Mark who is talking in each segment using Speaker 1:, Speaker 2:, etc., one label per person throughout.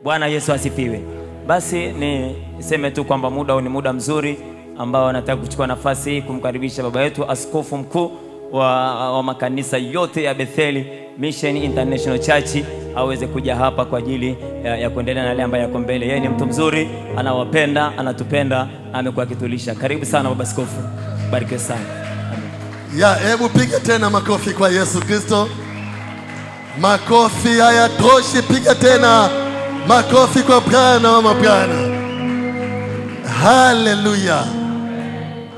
Speaker 1: Bwana Yesu asifiwe. Basi niseme tu kwamba muda huu ni muda mzuri ambao nataka kuchukua nafasi hii kumkaribisha baba yetu askofu mkuu wa makanisa yote ya Betheli Mission International Church aweze kuja hapa kwa ajili ya kuendelea na yale ambayo yako mbele. Yeye ni mtu mzuri, anawapenda, anatupenda, amekuwa akitulisha. Karibu sana baba askofu. Barikiwe sana. Amen.
Speaker 2: Hebu piga tena makofi kwa Yesu Kristo. Makofi hayatoshi, piga tena makofi kwa Bwana wa mabwana. Haleluya.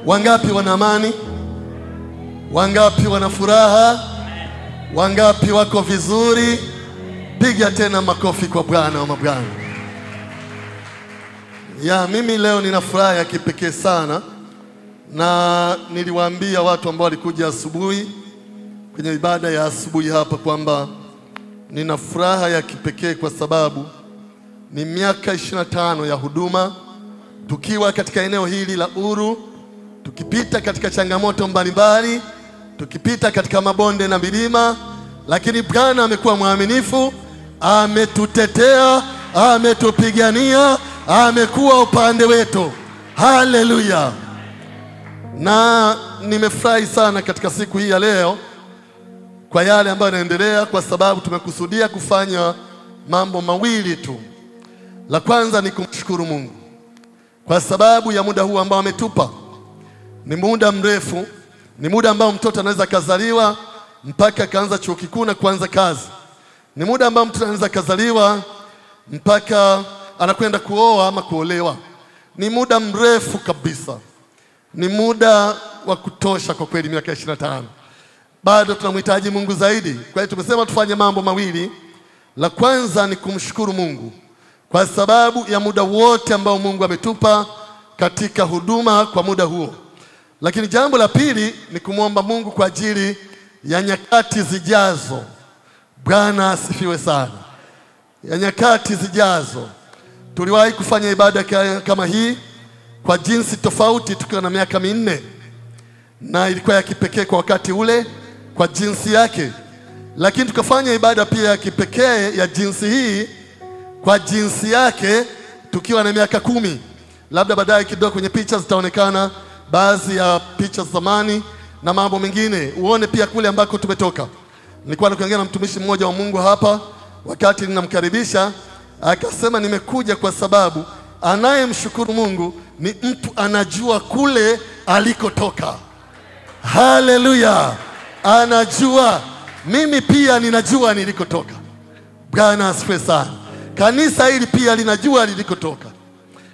Speaker 2: Wangapi wana amani? Wangapi wana furaha? Wangapi wako vizuri? Piga tena makofi kwa Bwana wa mabwana. Mimi leo nina furaha ya kipekee sana, na niliwaambia watu ambao walikuja asubuhi kwenye ibada ya asubuhi hapa kwamba nina furaha ya kipekee kwa sababu ni miaka 25 ya huduma tukiwa katika eneo hili la Uru, tukipita katika changamoto mbalimbali, tukipita katika mabonde na milima, lakini Bwana amekuwa mwaminifu, ametutetea, ametupigania, amekuwa upande wetu. Haleluya. Na nimefurahi sana katika siku hii ya leo kwa yale ambayo yanaendelea, kwa sababu tumekusudia kufanya mambo mawili tu. La kwanza ni kumshukuru Mungu kwa sababu ya muda huu ambao ametupa. Ni muda mrefu, ni muda ambao mtoto anaweza kazaliwa mpaka kaanza chuo kikuu na kuanza kazi. Ni muda ambao mtu anaweza kazaliwa mpaka anakwenda kuoa ama kuolewa. Ni muda mrefu kabisa. Ni muda wa kutosha kwa kweli, miaka 25. Bado tunamhitaji Mungu zaidi. Kwa hiyo tumesema tufanye mambo mawili. La kwanza ni kumshukuru Mungu kwa sababu ya muda wote ambao Mungu ametupa katika huduma kwa muda huo. Lakini jambo la pili ni kumwomba Mungu kwa ajili ya nyakati zijazo. Bwana asifiwe sana. Ya nyakati zijazo. Tuliwahi kufanya ibada kama hii kwa jinsi tofauti tukiwa na miaka 4, na ilikuwa ya kipekee kwa wakati ule kwa jinsi yake. Lakini tukafanya ibada pia ya kipekee ya jinsi hii kwa jinsi yake tukiwa na miaka 10. Labda baadaye kidogo kwenye picha zitaonekana baadhi ya picha zamani na mambo mengine, uone pia kule ambako tumetoka. Nilikuwa nakiongea na mtumishi mmoja wa Mungu hapa wakati ninamkaribisha, akasema nimekuja kwa sababu anayemshukuru Mungu ni mtu anajua kule alikotoka. Haleluya. Anajua. Mimi pia ninajua nilikotoka. Bwana asifiwe sana. Kanisa hili pia linajua lilikotoka.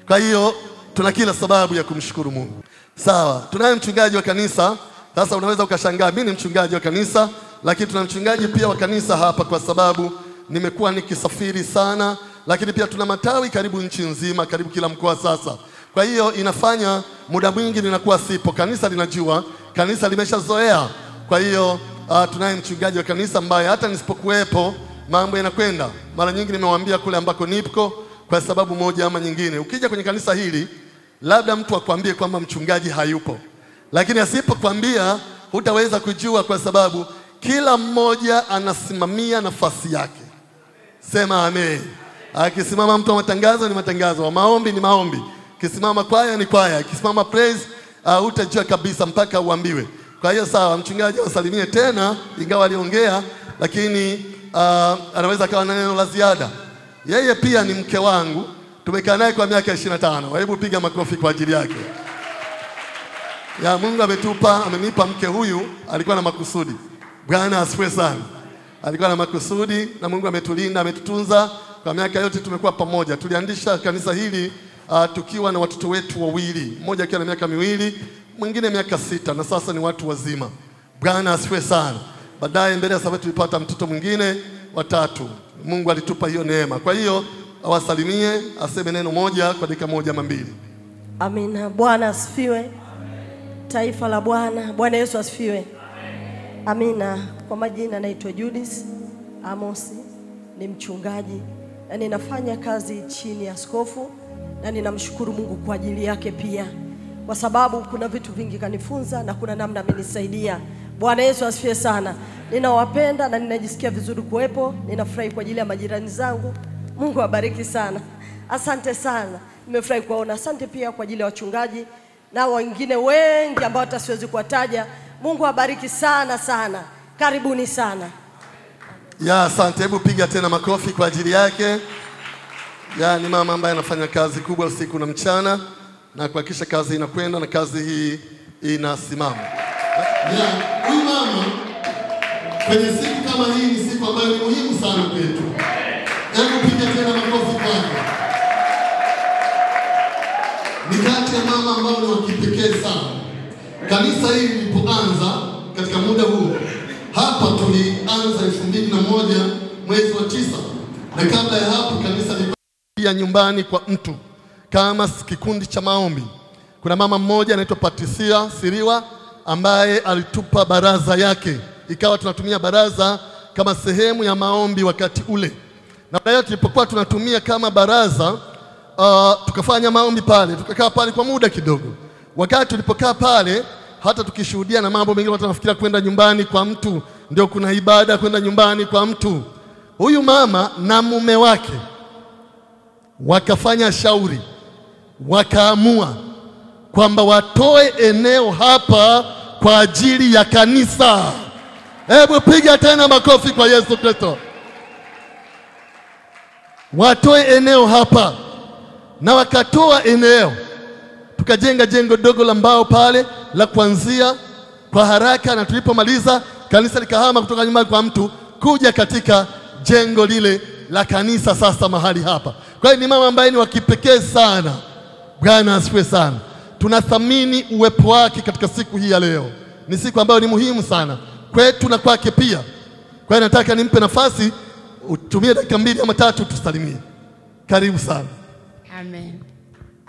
Speaker 2: Kwa hiyo tuna kila sababu ya kumshukuru Mungu. Sawa, tunaye mchungaji wa kanisa. Sasa unaweza ukashangaa mimi ni mchungaji wa kanisa, lakini tuna mchungaji pia wa kanisa hapa kwa sababu nimekuwa nikisafiri sana, lakini pia tuna matawi karibu nchi nzima, karibu kila mkoa sasa. Kwa hiyo inafanya muda mwingi ninakuwa sipo. Kanisa linajua, kanisa limeshazoea. Kwa hiyo tunaye mchungaji wa kanisa ambaye hata nisipokuwepo mambo yanakwenda. Mara nyingi nimewaambia kule ambako nipo kwa sababu moja ama nyingine. Ukija kwenye kanisa hili, labda mtu akwambie kwamba mchungaji hayupo, lakini asipokuambia hutaweza kujua, kwa sababu kila mmoja anasimamia nafasi yake. Sema amen. Akisimama mtu wa matangazo ni matangazo, wa maombi ni maombi, kisimama kwaya ni kwaya, kisimama praise utajua kabisa mpaka uambiwe. Kwa hiyo sawa, mchungaji wasalimie tena, ingawa aliongea, lakini anaweza kawa na neno la ziada. Yeye pia ni mke wangu, tumekaa naye kwa miaka 25. Hebu piga makofi kwa ajili yake. Mungu amenipa mke huyu, alikuwa na makusudi. Bwana asifiwe sana. Alikuwa na makusudi, na Mungu ametulinda, ametutunza kwa miaka yote tumekuwa pamoja. Tulianzisha kanisa hili tukiwa na watoto wetu wawili, mmoja akiwa na miaka 2, mwingine miaka 6, na sasa ni watu wazima. Bwana asifiwe sana. Baadaye mbele ya sabato tulipata mtoto mwingine wa 3. Mungu alitupa hiyo neema. Kwa hiyo awasalimie, aseme neno moja kwa dakika 1 ama 2.
Speaker 3: Amina. Bwana asifiwe. Taifa la Bwana. Bwana Yesu asifiwe. Amina. Kwa majina naitwa Judith Amos, ni mchungaji na ninafanya kazi chini ya askofu, na ninamshukuru Mungu kwa ajili yake pia, kwa sababu kuna vitu vingi kanifunza na kuna namna amenisaidia. Bwana Yesu asifiwe sana. Ninawapenda na ninajisikia vizuri kuwepo. Ninafurahi kwa ajili ya majirani zangu Mungu awabariki sana. Asante sana. Nimefurahi kuwaona. Asante pia kwa ajili ya wachungaji na wengine wengi ambao hata siwezi kuwataja. Mungu awabariki sana sana. Karibuni sana.
Speaker 2: Ya, asante. Hebu piga tena makofi kwa ajili yake. Ya, ni mama ambaye anafanya kazi kubwa usiku na mchana na kuhakikisha kazi inakwenda na kazi hii inasimama. Ya, huyu mama kwenye siku kama hii ni siku ambayo ni muhimu sana kwetu. Hebu piga tena makofi kwake. Ni kati ya mama ambao ni wa kipekee sana. Kanisa hili lilipoanza katika muda huu, hapa tulianza 2001 mwezi wa 9. Na kabla ya hapo kanisa lilikuwa nyumbani kwa mtu kama kikundi cha maombi. Kuna mama mmoja anaitwa Patricia Siriwa ambaye alitupa baraza yake. Ikawa tunatumia baraza kama sehemu ya maombi wakati ule. Na baadaye tulipokuwa tunatumia kama baraza, tukafanya maombi pale, tukakaa pale kwa muda kidogo. Wakati tulipokaa pale, hata tukishuhudia na mambo mengine, watu wanafikiria kwenda nyumbani kwa mtu ndio kuna ibada, kwenda nyumbani kwa mtu. Huyu mama na mume wake wakafanya shauri, wakaamua kwamba watoe eneo hapa kwa ajili ya kanisa. Hebu piga tena makofi kwa Yesu Kristo. Watoe eneo hapa, na wakatoa eneo. Tukajenga jengo dogo la mbao pale la kuanzia kwa haraka, na tulipomaliza kanisa likahama kutoka nyumbani kwa mtu kuja katika jengo lile la kanisa sasa mahali hapa. Kwa hiyo ni mama ambaye ni wa kipekee sana. Bwana asifiwe sana. Tunathamini uwepo wake katika siku hii ya leo. Ni siku ambayo ni muhimu sana kwetu na kwake pia. Kwa hiyo nataka nimpe nafasi, utumie dakika 2 ama 3 tusalimie. Karibu sana.
Speaker 4: Amen.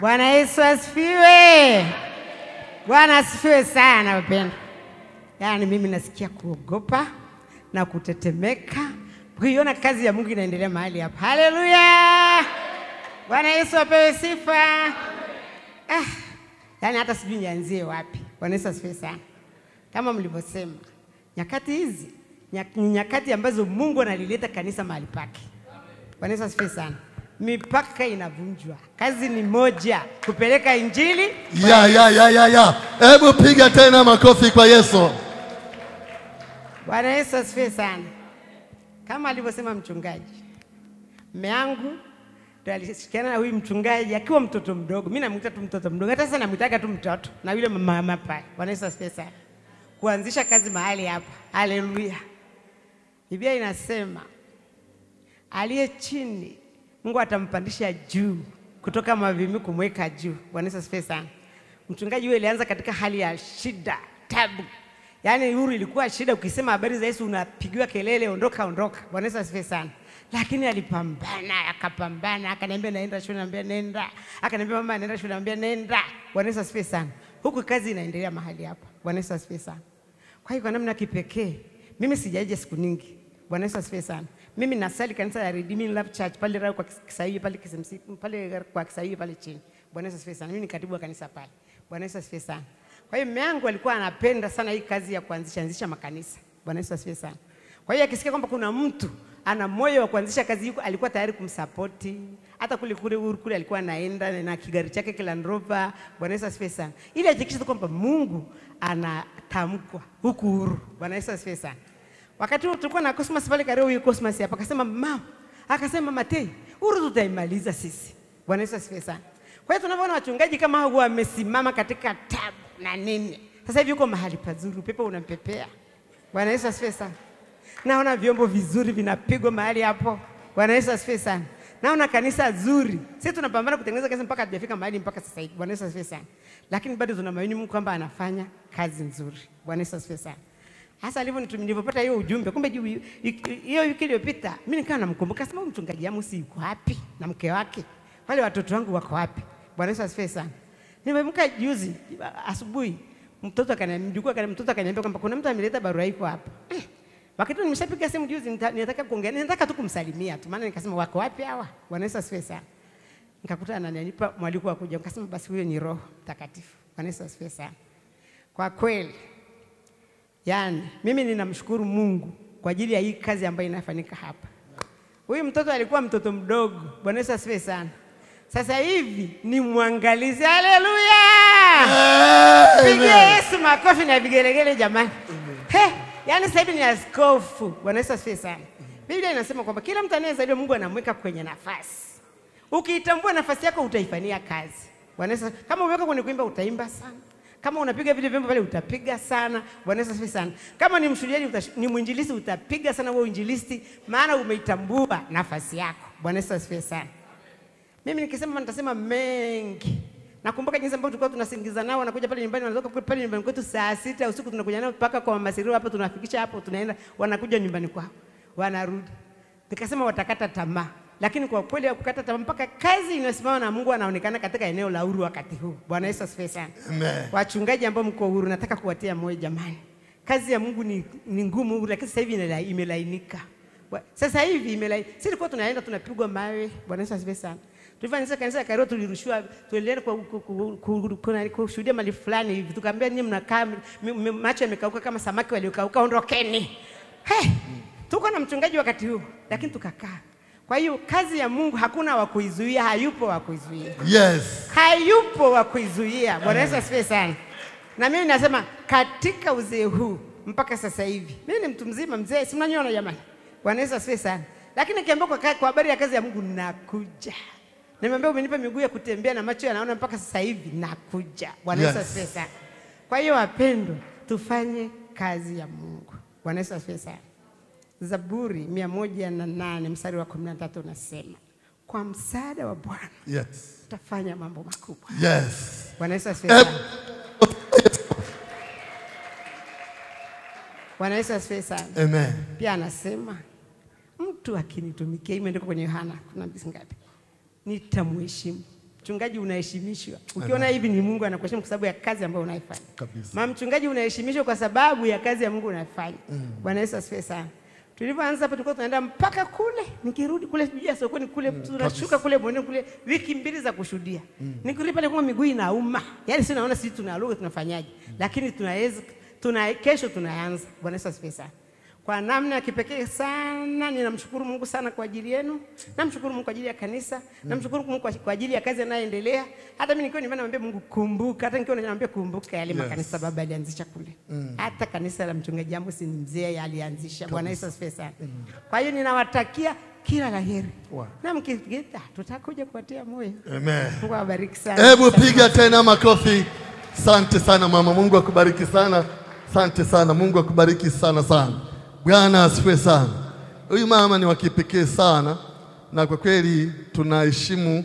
Speaker 4: Bwana Yesu asifiwe. Bwana asifiwe sana wapendwa. Yaani mimi nasikia kuogopa na kutetemeka kuiona kazi ya Mungu inaendelea mahali hapa. Haleluya! Bwana Yesu apewe sifa. Yaani hata sijui nianzie wapi. Bwana Yesu asifiwe sana. Kama mlivyosema, nyakati hizi ni nyakati ambazo Mungu analileta kanisa mahali pake. Bwana Yesu asifiwe sana. Mipaka inavunjwa. Kazi ni moja, kupeleka injili.
Speaker 2: Ya. Hebu piga tena makofi kwa Yesu.
Speaker 4: Bwana Yesu asifiwe sana. Kama alivyosema mchungaji, mume wangu ndio alishikiana na huyu mchungaji akiwa mtoto mdogo. Mimi namuita tu mtoto mdogo. Hata sasa namwitaga tu mtoto na yule mama pale. Bwana Yesu asifiwe sana. Kuanzisha kazi mahali hapa. Haleluya. Biblia inasema aliye chini Mungu atampandisha juu, kutoka mavimi kumweka juu. Bwana Yesu asifiwe sana. Mchungaji yule alianza katika hali ya shida, tabu. Yaani huru ilikuwa shida, ukisema habari za Yesu unapigiwa kelele, ondoka. Bwana Yesu asifiwe sana. Lakini alipambana, akapambana, akaniambia naenda shule, naambia nenda. Akaniambia mama naenda shule, naambia nenda. Bwana Yesu asifiwe sana. Huku kazi inaendelea mahali hapa. Bwana Yesu asifiwe sana. Kwa hiyo kwa namna kipekee, mimi sijaje siku nyingi. Bwana Yesu asifiwe sana. Mimi nasali kanisa ya Redeeming Love Church pale Rao kwa Kisaiwi pale KCMC pale kwa Kisaiwi pale chini. Bwana Yesu asifiwe sana. Mimi ni katibu wa kanisa pale. Bwana Yesu asifiwe sana. Kwa hiyo mume wangu alikuwa anapenda sana hii kazi ya kuanzisha makanisa. Bwana Yesu asifiwe sana. Kwa hiyo akisikia kwamba kuna mtu ana moyo wa kuanzisha kazi hii, alikuwa tayari kumsupport. Hata kule alikuwa anaenda na kigari chake kila Rover. Bwana Yesu asifiwe sana. Ili ahakikishe kwamba Mungu anatamkwa huku huru. Bwana Yesu asifiwe sana. Wakati huo tulikuwa na Cosmas pale karibu, hiyo Cosmas hapa akasema mama, akasema Matei, huru tutaimaliza sisi. Bwana Yesu asifiwe sana. Kwa hiyo tunapoona wachungaji kama hao wamesimama katika tabu na nini, sasa hivi yuko mahali pazuri, upepo unampepea. Bwana Yesu asifiwe sana. Naona vyombo vizuri vinapigwa mahali hapo. Bwana Yesu asifiwe sana. Naona kanisa zuri. Sisi tunapambana kutengeneza kanisa mpaka hatujafika mahali mpaka sasa hivi. Bwana Yesu asifiwe sana. Lakini bado tunamwamini Mungu kwamba anafanya kazi nzuri. Bwana Yesu asifiwe sana. Hasa nilipopata hiyo ujumbe, kumbe hiyo wiki iliyopita mimi nikawa namkumbuka, sema mchungaji Amos yuko wapi na mke wake? Wale watoto wangu wako wapi? Bwana Yesu asifiwe sana. Nimemka juzi asubuhi, mtoto akaniambia kwamba kuna mtu ameleta barua iko hapa. Wakati nimeshapiga simu juzi, nataka kuongea, nataka tu kumsalimia tu, maana nikasema wako wapi hawa? Bwana Yesu asifiwe sana. Nikakuta ananipa mwaliko wa kuja, nikasema basi huyo ni Roho Mtakatifu. Bwana Yesu asifiwe sana. Kwa kweli, yani mimi ninamshukuru Mungu kwa ajili ya hii kazi ambayo inafanyika hapa. Huyu mtoto alikuwa mtoto mdogo. Bwana Yesu asifiwe sana. Sasa hivi ni mwangalizi. Haleluya! Pigia Yesu makofi na vigelegele jamani. Yaani sasa hivi ni askofu. Bwana Yesu asifiwe sana. Biblia inasema kwamba kila mtu anayezaliwa Mungu anamweka kwenye nafasi. Ukiitambua nafasi yako utaifanyia kazi. Bwana Yesu, kama umeweka kwenye kuimba utaimba sana. Kama unapiga vile vyombo pale utapiga sana. Bwana Yesu asifiwe sana. Kama ni mshuhudiaji ni mwinjilisti utapiga sana wewe uinjilisti, maana umeitambua nafasi yako. Bwana Yesu asifiwe sana. Mimi nikisema nitasema mengi. Nakumbuka jinsi ambavyo tulikuwa tunasingiza nao wanakuja pale nyumbani, wanatoka pale nyumbani kwetu saa 6 usiku, tunakuja nao mpaka kwa Mama Siriro hapo, tunafikisha hapo, tunaenda, wanakuja nyumbani kwao, wanarudi. Nikasema watakata tamaa, lakini kwa kweli kukata tamaa mpaka kazi inasimama na Mungu anaonekana katika eneo la huru wakati huu. Bwana Yesu asifiwe sana. Amen. Wachungaji ambao mko huru, nataka kuwatia moyo jamani. Kazi ya Mungu ni ngumu, lakini sasa hivi imelainika. Sasa hivi imelainika. Sisi tulikuwa tunaenda tunapigwa mawe. Bwana Yesu asifiwe sana. Tulifanya kanisa Kairo, tulirushiwa, tuendelea kushuhudia mali fulani hivi. Tukaambia nyinyi mnakaa macho yamekauka kama samaki waliokauka, ondokeni. Tuko na mchungaji wakati huu, lakini tukakaa. Kwa hiyo kazi ya Mungu hakuna wa kuizuia, hayupo wa kuizuia.
Speaker 2: Yes.
Speaker 4: Hayupo wa kuizuia. Bwana Yesu asifiwe sana. Na mimi nasema katika uzee huu mpaka sasa hivi, mimi ni mtu mzima mzee, si mnaniona jamani. Bwana Yesu asifiwe sana. Lakini nikiambia kwa habari ya kazi ya Mungu nakuja. Nimeambia umenipa miguu ya kutembea na macho yanaona mpaka sasa hivi nakuja. Bwana Yesu asifiwe sana. Kwa hiyo wapendwa, tufanye kazi ya Mungu. Bwana Yesu asifiwe sana. Zaburi 108 mstari wa 13 unasema, kwa msaada wa Bwana tutafanya mambo makubwa.
Speaker 2: Yes.
Speaker 4: Bwana Yesu asifiwe sana. Bwana Yesu asifiwe sana.
Speaker 2: Amen.
Speaker 4: Pia anasema mtu akinitumikia, imeandikwa kwenye Yohana kuna mbisi ngapi? Nitamheshimu. Mchungaji unaheshimishwa. Ukiona hivi ni Mungu anakuheshimu kwa sababu ya kazi ambayo unaifanya. Kabisa. Mama mchungaji unaheshimishwa kwa sababu ya kazi ya Mungu unafanya. Bwana Yesu asifiwe sana. Tulipoanza hapo tulikuwa tunaenda mpaka kule, nikirudi kule sijui sokoni kule, tunashuka kule bonde kule, wiki 2 za kushuhudia. Nikirudi pale kwa miguu inauma. Yaani si naona sisi tunaloga tunafanyaje? Lakini tunaweza kesho tunaanza. Bwana Yesu asifiwe sana. Kwa namna ya kipekee sana ninamshukuru Mungu sana kwa ajili yenu. Namshukuru Mungu kwa ajili ya kanisa. Namshukuru Mungu kwa ajili ya kazi inayoendelea. Hata mimi nikiwa nimemwambia Mungu kumbuka, hata nikiwa nimemwambia kumbuka yale makanisa baba alianzisha kule. Hata kanisa la mchungaji Amos ni mzee alianzisha. Bwana Yesu asifiwe sana. Kwa hiyo ninawatakia kila laheri. Na mkigeta tutakuja kuwatia moyo.
Speaker 2: Amen.
Speaker 4: Mungu awabariki sana.
Speaker 2: Hebu piga tena makofi. Asante sana mama, Mungu akubariki sana. Asante sana, Mungu akubariki sana sana. Bwana asifiwe sana. Huyu mama ni wa kipekee sana, na kwa kweli tunaheshimu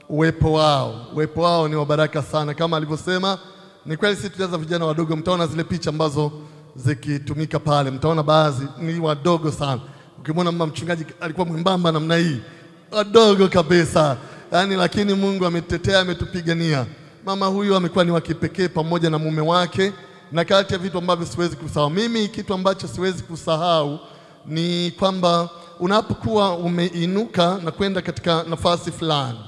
Speaker 2: uwepo wao. Uwepo wao ni wa baraka sana. Kama alivyosema, ni kweli sisi tujaza vijana wadogo, mtaona zile picha ambazo zikitumika pale, mtaona baadhi ni wadogo sana. Ukimwona mama mchungaji alikuwa mwembamba namna hii, wadogo kabisa. Yaani lakini Mungu ametetea, ametupigania. Mama huyu amekuwa ni wa kipekee pamoja na mume wake. Na kati ya vitu ambavyo siwezi kusahau, mimi kitu ambacho siwezi kusahau ni kwamba unapokuwa umeinuka na kwenda katika nafasi fulani,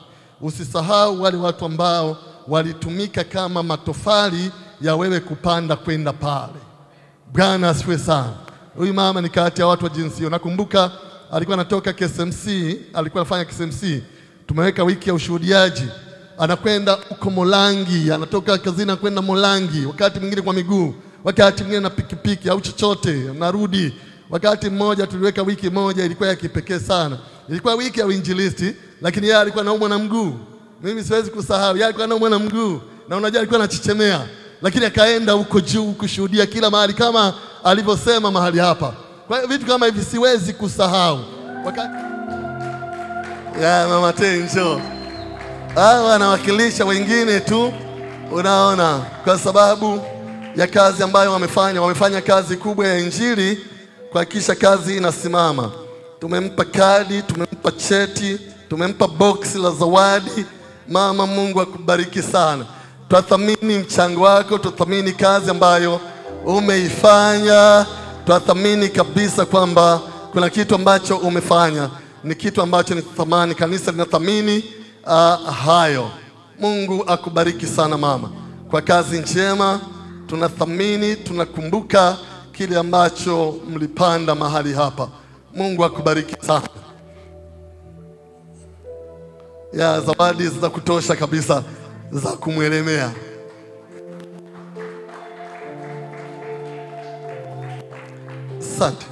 Speaker 2: usisahau wale watu ambao walitumika kama matofali ya wewe kupanda kwenda pale. Bwana asifiwe sana. Huyu mama ni kati ya watu wa jinsi hiyo. Nakumbuka alikuwa anatoka KSMC, alikuwa anafanya KSMC. Tumeweka wiki ya ushuhudiaji. Anakwenda uko Molangi, anatoka kazini kwenda Molangi, wakati mwingine kwa miguu, wakati mwingine na pikipiki au chochote, narudi. Wakati mmoja tuliweka wiki moja, ilikuwa ya kipekee sana. Ilikuwa wiki ya uinjilisti, lakini yeye alikuwa anaumwa na mguu. Mimi siwezi kusahau, yeye alikuwa anaumwa na mguu, na unajua alikuwa anachichemea, lakini akaenda huko juu kushuhudia kila mahali kama alivyosema mahali hapa. Kwa hiyo vitu kama hivi siwezi kusahau. Wakati Mama Tenjo anawakilisha wengine tu, unaona, kwa sababu ya kazi ambayo wamefanya kazi kubwa ya injili kuhakikisha kazi inasimama. Tumempa kadi, tumempa cheti, tumempa box la zawadi. Mama, Mungu akubariki sana. Tuthamini mchango wako, tuthamini kazi ambayo umeifanya. Tuthamini kabisa kwamba kuna kitu ambacho umefanya, ni kitu ambacho ni thamani, kanisa linathamini hayo. Mungu akubariki sana mama kwa kazi njema. Tunathamini, tunakumbuka kile ambacho mlipanda mahali hapa. Mungu akubariki sana. Ya zawadi za kutosha kabisa za kumwelemea. Asante.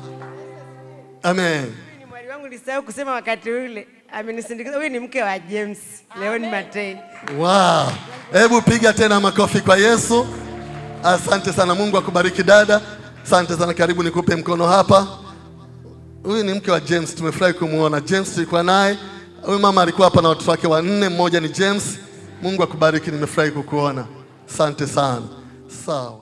Speaker 2: Amen.
Speaker 4: Ni mwali wangu nisahau kusema wakati ule. Amenisindikiza. Huyu ni mke wa James, Leon Matei.
Speaker 2: Wow. Hebu piga tena makofi kwa Yesu. Asante sana, Mungu akubariki dada. Asante sana, karibu nikupe mkono hapa. Huyu ni mke wa James, tumefurahi kumuona. James tulikuwa naye. Huyu mama alikuwa hapa na watoto wake 4, mmoja ni James. Mungu akubariki, nimefurahi kukuona. Asante sana. Sawa.